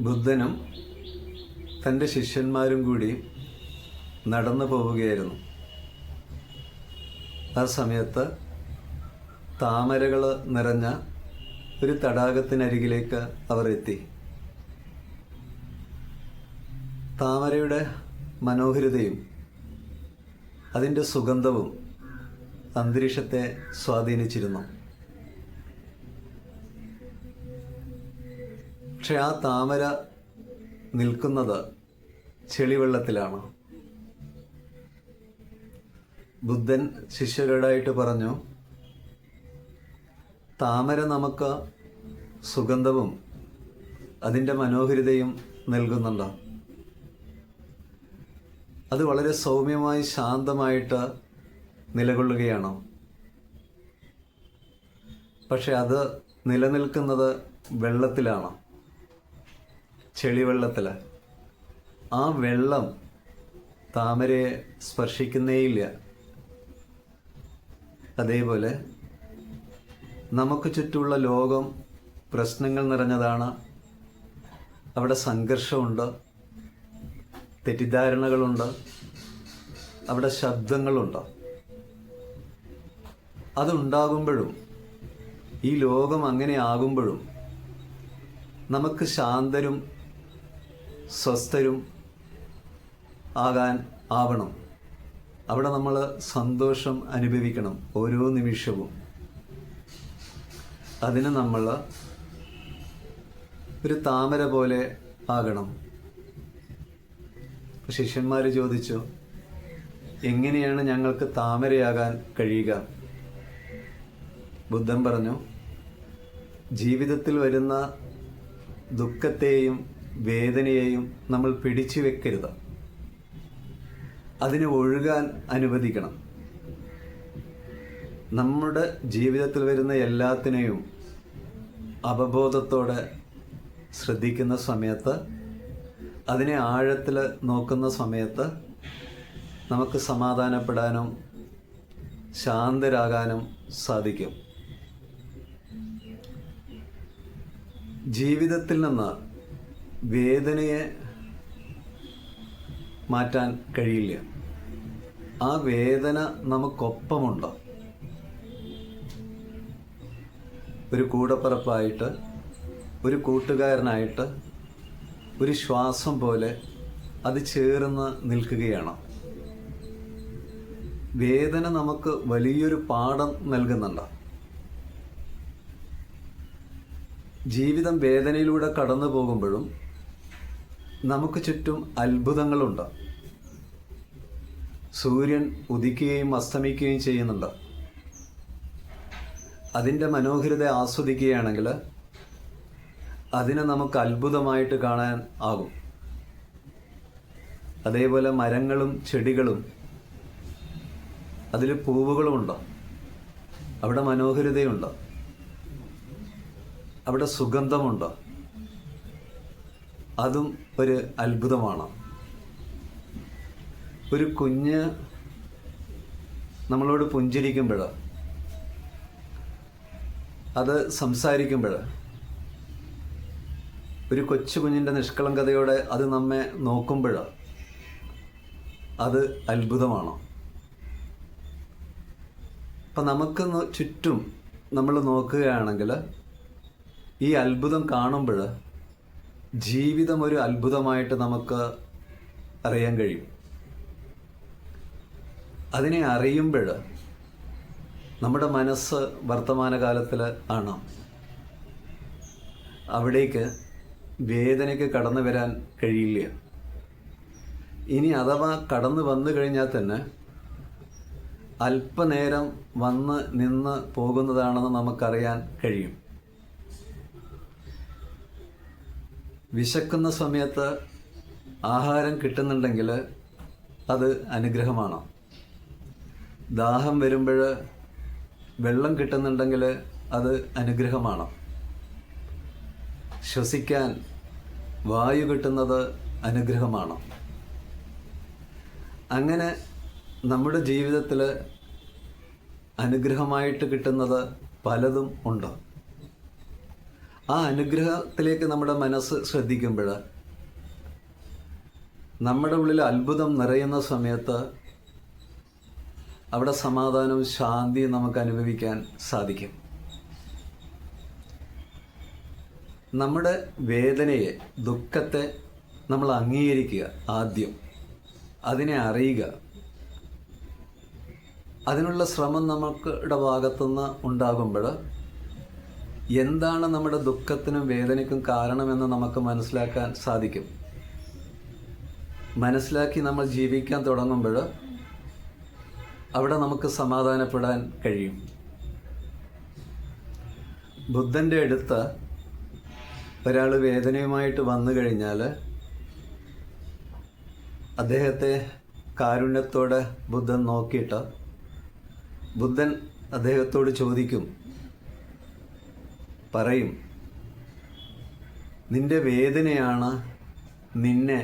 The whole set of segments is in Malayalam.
ബുദ്ധനും തൻ്റെ ശിഷ്യന്മാരും കൂടി നടന്നു പോവുകയായിരുന്നു. ആ സമയത്ത് താമരകൾ നിറഞ്ഞ ഒരു തടാകത്തിനരികിലേക്ക് അവർ എത്തി. താമരയുടെ മനോഹരിതയും അതിൻ്റെ സുഗന്ധവും അന്തരീക്ഷത്തെ സ്വാധീനിച്ചിരുന്നു. പക്ഷെ ആ താമര നിൽക്കുന്നത് ചെളിവെള്ളത്തിലാണ്. ബുദ്ധൻ ശിഷ്യരോടായിട്ട് പറഞ്ഞു, താമര നമുക്ക് സുഗന്ധവും അതിൻ്റെ മനോഹരിതയും നൽകുന്നുണ്ട്. അത് വളരെ സൗമ്യമായി ശാന്തമായിട്ട് നിലകൊള്ളുകയാണ്. പക്ഷെ അത് നിലനിൽക്കുന്നത് വെള്ളത്തിലാണ്, ചെളിവെള്ളത്തിൽ. ആ വെള്ളം താമരയെ സ്പർശിക്കുന്നേയില്ല. അതേപോലെ നമുക്ക് ചുറ്റുമുള്ള ലോകം പ്രശ്നങ്ങൾ നിറഞ്ഞതാണ്. അവിടെ സംഘർഷമുണ്ട്, തെറ്റിദ്ധാരണകളുണ്ട്, അവിടെ ശബ്ദങ്ങളുണ്ട്. അതുണ്ടാകുമ്പോഴും ഈ ലോകം അങ്ങനെ ആകുമ്പോഴും നമുക്ക് ശാന്തരും സ്വസ്ഥരും ആവണം. അവിടെ നമ്മൾ സന്തോഷം അനുഭവിക്കണം ഓരോ നിമിഷവും. അതിന് നമ്മൾ ഒരു താമര പോലെ ആകണം. ശിഷ്യന്മാർ ചോദിച്ചു, എങ്ങനെയാണ് ഞങ്ങൾക്ക് താമരയാകാൻ കഴിയുക? ബുദ്ധൻ പറഞ്ഞു, ജീവിതത്തിൽ വരുന്ന ദുഃഖത്തെയും വേദനയെയും നമ്മൾ പിടിച്ചു വെക്കരുത്, അതിനെ ഒഴുകാൻ അനുവദിക്കണം. നമ്മുടെ ജീവിതത്തിൽ വരുന്ന എല്ലാത്തിനെയും അവബോധത്തോടെ ശ്രദ്ധിക്കുന്ന സമയത്ത്, അതിനെ ആഴത്തിൽ നോക്കുന്ന സമയത്ത് നമുക്ക് സമാധാനപ്പെടാനും ശാന്തരാകാനും സാധിക്കും. ജീവിതത്തിൽ നിന്ന് വേദനയെ മാറ്റാൻ കഴിയില്ല. ആ വേദന നമുക്കൊപ്പമുണ്ട്. ഒരു കൂടപ്പിറപ്പായിട്ട്, ഒരു കൂട്ടുകാരനായിട്ട്, ഒരു ശ്വാസം പോലെ അത് ചേർന്ന് നിൽക്കുകയാണ്. വേദന നമുക്ക് വലിയൊരു പാഠം നൽകുന്നുണ്ട്. ജീവിതം വേദനയിലൂടെ കടന്നു പോകുമ്പോഴും നമുക്ക് ചുറ്റും അത്ഭുതങ്ങളുണ്ട്. സൂര്യൻ ഉദിക്കുകയും അസ്തമിക്കുകയും ചെയ്യുന്നുണ്ട്. അതിൻ്റെ മനോഹരിത ആസ്വദിക്കുകയാണെങ്കിൽ അതിനെ നമുക്ക് അത്ഭുതമായിട്ട് കാണാൻ ആകും. അതേപോലെ മരങ്ങളും ചെടികളും, അതിൽ പൂവുകളുമുണ്ട്. അവിടെ മനോഹരിതയുണ്ട്, അവിടെ സുഗന്ധമുണ്ട്. അതും ഒരു അത്ഭുതമാണ്. ഒരു കുഞ്ഞ് നമ്മളോട് പുഞ്ചിരിക്കുമ്പോൾ, അത് സംസാരിക്കുമ്പോൾ, ഒരു കൊച്ചു കുഞ്ഞിൻ്റെ നിഷ്കളങ്കതയോടെ അത് നമ്മെ നോക്കുമ്പോൾ, അത് അത്ഭുതമാണ്. അപ്പം നമുക്ക് ചുറ്റും നമ്മൾ നോക്കുകയാണെങ്കിൽ ഈ അത്ഭുതം കാണുമ്പോൾ ജീവിതം ഒരു അത്ഭുതമായിട്ട് നമുക്ക് അറിയാൻ കഴിയും. അതിനെ അറിയുമ്പോൾ നമ്മുടെ മനസ്സ് വർത്തമാനകാലത്തിൽ ആണ്. അവിടേക്ക് വേദനയ്ക്ക് കടന്നു വരാൻ കഴിയില്ല. ഇനി അഥവാ കടന്നു വന്നു കഴിഞ്ഞാൽ തന്നെ അല്പനേരം വന്ന് നിന്ന് പോകുന്നതാണെന്ന് നമുക്കറിയാൻ കഴിയും. വിശക്കുന്ന സമയത്ത് ആഹാരം കിട്ടുന്നുണ്ടെങ്കിൽ അത് അനുഗ്രഹമാണ്. ദാഹം വരുമ്പോൾ വെള്ളം കിട്ടുന്നുണ്ടെങ്കിൽ അത് അനുഗ്രഹമാണ്. ശ്വസിക്കാൻ വായു കിട്ടുന്നത് അനുഗ്രഹമാണ്. അങ്ങനെ നമ്മുടെ ജീവിതത്തിൽ അനുഗ്രഹമായിട്ട് കിട്ടുന്നത് പലതും ഉണ്ട്. ആ അനുഗ്രഹത്തിലേക്ക് നമ്മുടെ മനസ്സ് ശ്രദ്ധിക്കുമ്പോൾ നമ്മുടെ ഉള്ളിൽ അത്ഭുതം നിറയുന്ന സമയത്ത് അവിടെ സമാധാനവും ശാന്തിയും നമുക്ക് അനുഭവിക്കാൻ സാധിക്കും. നമ്മുടെ വേദനയെ, ദുഃഖത്തെ നമ്മൾ അംഗീകരിക്കുക. ആദ്യം അതിനെ അറിയുക. അതിനുള്ള ശ്രമം നമുക്കുടെ ഭാഗത്തുനിന്ന് ഉണ്ടാകുമ്പോൾ എന്താണ് നമ്മുടെ ദുഃഖത്തിനും വേദനയ്ക്കും കാരണമെന്ന് നമുക്ക് മനസ്സിലാക്കാൻ സാധിക്കും. മനസ്സിലാക്കി നമ്മൾ ജീവിക്കാൻ തുടങ്ങുമ്പോൾ അവിടെ നമുക്ക് സമാധാനപ്പെടാൻ കഴിയും. ബുദ്ധൻ്റെ അടുത്ത് ഒരാൾ വേദനയുമായിട്ട് വന്നു കഴിഞ്ഞാൽ അദ്ദേഹത്തെ കാരുണ്യത്തോടെ ബുദ്ധൻ നോക്കിയിട്ട് ബുദ്ധൻ അദ്ദേഹത്തോട് ചോദിക്കും, പറയും, നിന്റെ വേദനയാണ് നിന്നെ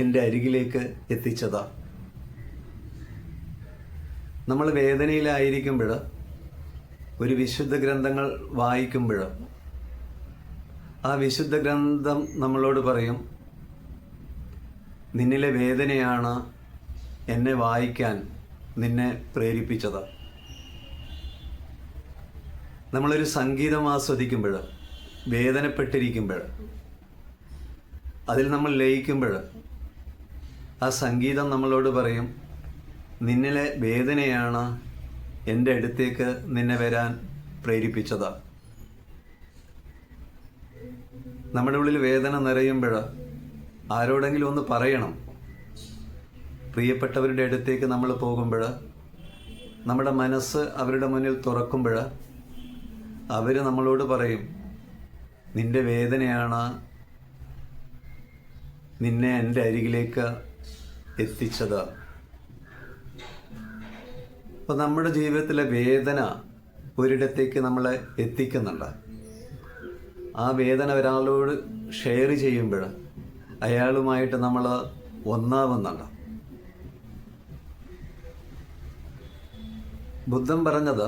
എൻ്റെ അരികിലേക്ക് എത്തിച്ചതാ. നമ്മൾ വേദനയിലായിരിക്കുമ്പോൾ ഒരു വിശുദ്ധ ഗ്രന്ഥങ്ങൾ വായിക്കുമ്പോൾ ആ വിശുദ്ധ ഗ്രന്ഥം നമ്മളോട് പറയും, നിന്നിലെ വേദനയാണ് എന്നെ വായിക്കാൻ നിന്നെ പ്രേരിപ്പിച്ചത്. നമ്മളൊരു സംഗീതം ആസ്വദിക്കുമ്പോൾ, വേദനപ്പെട്ടിരിക്കുമ്പോൾ, അതിൽ നമ്മൾ ലയിക്കുമ്പോൾ ആ സംഗീതം നമ്മളോട് പറയും, നിന്നിലെ വേദനയാണ് എൻ്റെ അടുത്തേക്ക് നിന്നെ വരാൻ പ്രേരിപ്പിച്ചത്. നമ്മുടെ ഉള്ളിൽ വേദന നിറയുമ്പോൾ ആരോടെങ്കിലും ഒന്ന് പറയണം. പ്രിയപ്പെട്ടവരുടെ അടുത്തേക്ക് നമ്മൾ പോകുമ്പോൾ നമ്മുടെ മനസ്സ് അവരുടെ മുന്നിൽ തുറക്കുമ്പോൾ അവർ നമ്മളോട് പറയും, നിന്റെ വേദനയാണ് നിന്നെ എൻ്റെ അരികിലേക്ക് എത്തിച്ചത്. അപ്പോൾ നമ്മുടെ ജീവിതത്തിലെ വേദന ഒരിടത്തേക്ക് നമ്മളെ എത്തിക്കുന്നുണ്ട്. ആ വേദന ഒരാളോട് ഷെയർ ചെയ്യുമ്പോൾ അയാളുമായിട്ട് നമ്മൾ ഒന്നാവുന്നുണ്ട്. ബുദ്ധൻ പറഞ്ഞത്,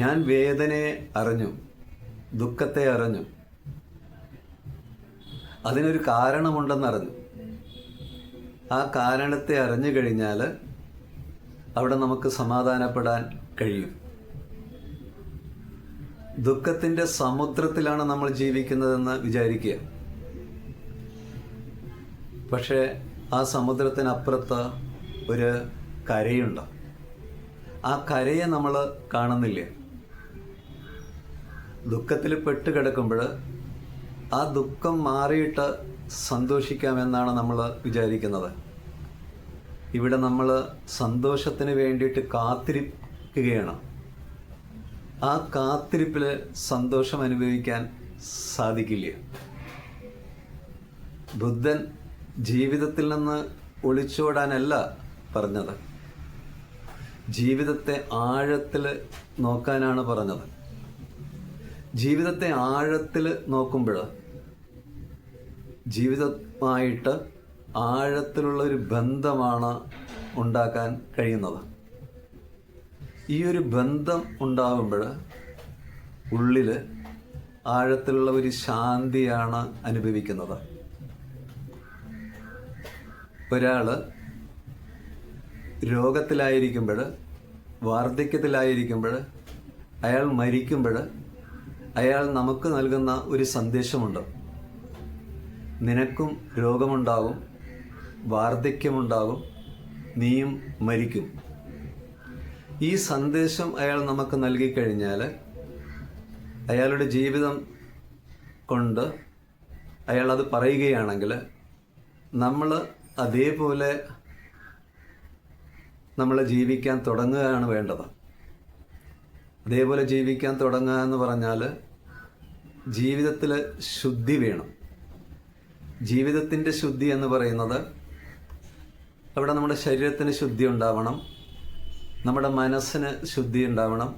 ഞാൻ വേദനയെ അറിഞ്ഞു, ദുഃഖത്തെ അറിഞ്ഞു, അതിനൊരു കാരണമുണ്ടെന്നറിഞ്ഞു. ആ കാരണത്തെ അറിഞ്ഞു കഴിഞ്ഞാൽ അവിടെ നമുക്ക് സമാധാനപ്പെടാൻ കഴിയും. ദുഃഖത്തിൻ്റെ സമുദ്രത്തിലാണ് നമ്മൾ ജീവിക്കുന്നതെന്ന് വിചാരിക്കുക. പക്ഷേ ആ സമുദ്രത്തിനപ്പുറത്ത് ഒരു കരയുണ്ട്. ആ കരയെ നമ്മൾ കാണുന്നില്ല. ദുഃഖത്തിൽ പെട്ട് കിടക്കുമ്പോൾ ആ ദുഃഖം മാറിയിട്ട് സന്തോഷിക്കാമെന്നാണ് നമ്മൾ വിചാരിക്കുന്നത്. ഇവിടെ നമ്മൾ സന്തോഷത്തിന് വേണ്ടിയിട്ട് കാത്തിരിക്കുകയാണ്. ആ കാത്തിരിപ്പിൽ സന്തോഷം അനുഭവിക്കാൻ സാധിക്കില്ല. ബുദ്ധൻ ജീവിതത്തിൽ നിന്ന് ഒളിച്ചോടാനല്ല പറഞ്ഞത്, ജീവിതത്തെ ആഴത്തിൽ നോക്കാനാണ് പറഞ്ഞത്. ജീവിതത്തെ ആഴത്തിൽ നോക്കുമ്പോൾ ജീവിതമായിട്ട് ആഴത്തിലുള്ള ഒരു ബന്ധമാണ് ഉണ്ടാക്കാൻ കഴിയുന്നത്. ഈ ഒരു ബന്ധം ഉണ്ടാകുമ്പോൾ ഉള്ളിൽ ആഴത്തിലുള്ള ഒരു ശാന്തിയാണ് അനുഭവിക്കുന്നത്. ഒരാൾ രോഗത്തിലായിരിക്കുമ്പോൾ, വാർദ്ധക്യത്തിലായിരിക്കുമ്പോൾ, അയാൾ മരിക്കുമ്പോൾ അയാൾ നമുക്ക് നൽകുന്ന ഒരു സന്ദേശമുണ്ട്. നിനക്കും രോഗമുണ്ടാകും, വാർദ്ധക്യമുണ്ടാകും, നീയും മരിക്കും. ഈ സന്ദേശം അയാൾ നമുക്ക് നൽകിക്കഴിഞ്ഞാൽ അയാളുടെ ജീവിതം കൊണ്ട് അയാൾ അത് പറയുകയാണെങ്കിൽ നമ്മൾ അതേപോലെ നമ്മൾ ജീവിക്കാൻ തുടങ്ങുകയാണ് വേണ്ടത്. അതേപോലെ ജീവിക്കാൻ തുടങ്ങുക എന്ന് പറഞ്ഞാൽ ജീവിതത്തിൽ ശുദ്ധി വേണം. ജീവിതത്തിൻ്റെ ശുദ്ധി എന്ന് പറയുന്നത് അവിടെ നമ്മുടെ ശരീരത്തിന് ശുദ്ധി ഉണ്ടാവണം, നമ്മുടെ മനസ്സിന് ശുദ്ധി ഉണ്ടാവണം,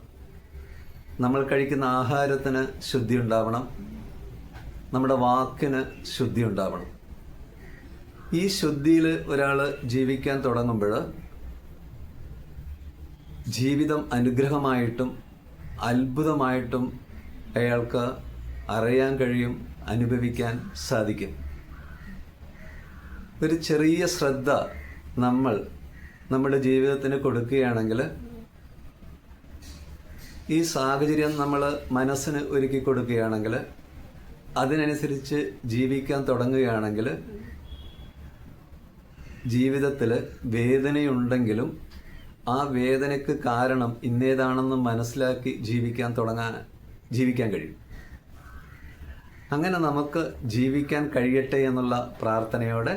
നമ്മൾ കഴിക്കുന്ന ആഹാരത്തിന് ശുദ്ധി ഉണ്ടാവണം, നമ്മുടെ വാക്കിന് ശുദ്ധി ഉണ്ടാവണം. ഈ ശുദ്ധിയിൽ ഒരാൾ ജീവിക്കാൻ തുടങ്ങുമ്പോൾ ജീവിതം അനുഗ്രഹമായിട്ടും അത്ഭുതമായിട്ടും അയാൾക്ക് അറിയാൻ കഴിയും, അനുഭവിക്കാൻ സാധിക്കും. ഒരു ചെറിയ ശ്രദ്ധ നമ്മൾ നമ്മുടെ ജീവിതത്തിന് കൊടുക്കുകയാണെങ്കിൽ, ഈ സാഹചര്യം നമ്മൾ മനസ്സിന് ഒരുക്കി കൊടുക്കുകയാണെങ്കിൽ, അതിനനുസരിച്ച് ജീവിക്കാൻ തുടങ്ങുകയാണെങ്കിൽ, ജീവിതത്തിൽ വേദനയുണ്ടെങ്കിലും ആ വേദനയ്ക്ക് കാരണം ഇന്നേതാണെന്ന് മനസ്സിലാക്കി ജീവിക്കാൻ കഴിയും. അങ്ങനെ നമുക്ക് ജീവിക്കാൻ കഴിയട്ടെ എന്നുള്ള പ്രാർത്ഥനയോടെ